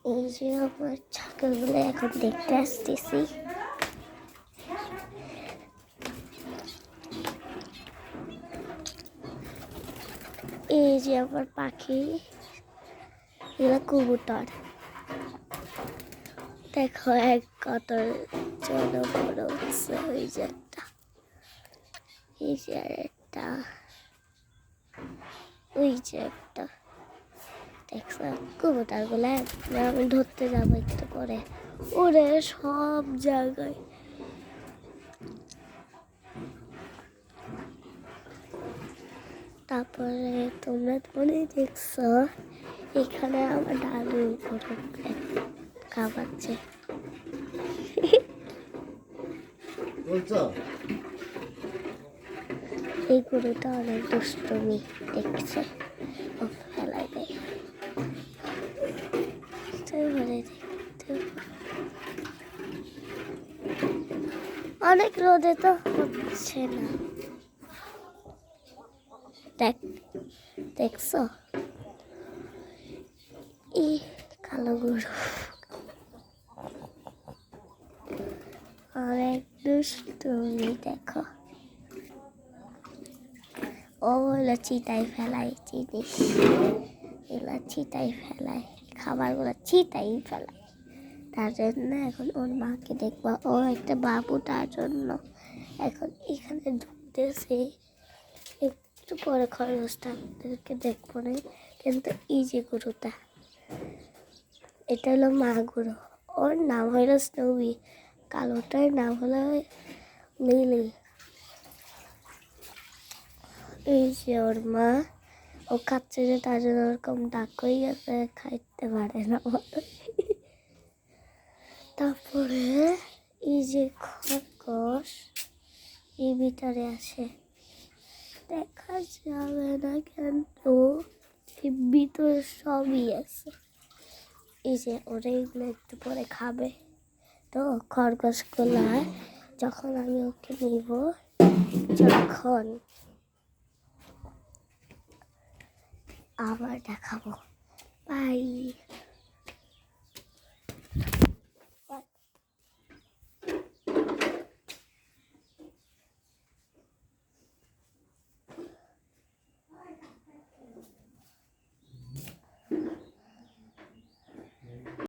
এই যে আমার ছাগলগুলো এখন দেখতে আসতেছি। এই যে আমার পাখি, এগুলো কবুতর। দেখো এক কত জন বড় হচ্ছে। ওই যে একটা, এই যে একটা, ওই যে একটা। দেখছো কবুতর গুলা আমি ধরতে যাবো একটু পরে। ওরে সব জায়গায়। তারপরে তোমরা মনে দেখছো এখানে আমার দাদু গরু খাওয়াচ্ছে। এই গরুটা অনেক দুষ্টুমি দেখছে, ও ফেলাই দেয়। অনেক রোদে তো হচ্ছে না। দেখছো এই কালো গরু অনেক দুষ্টুমি। দেখো ও হলো চিতাই ফেলাই জিনিস, এগুলো চিতাই ফেলায়, খাবারগুলো চিতাই ফেলায়। তার জন্য এখন ওর মাকে দেখবা, ও একটা বাবু, তার জন্য এখন এখানে ঢুকতেছে। একটু পরে খরগোশটাকে দেখবো না, কিন্তু এই যে গরুটা, এটা হলো মা গরু। ওর নাম হলো স্নোবি, কালোটার নাম হলো লিলি। এই যে ওর মা, ও খাচ্ছে যে তার জন্য ওরকম ডাক হয়ে গেছে, খাইতে পারে না। তারপরে এই যে খরগোশ এই ভিতরে আসে, দেখা যাবে না কিন্তু ভিতরে সবই আছে। এই যে ওরা এগুলো একটু পরে খাবে। তো খরগোশগুলা যখন আমি ওকে নিব, যখন আবার দেখাবো। বাই।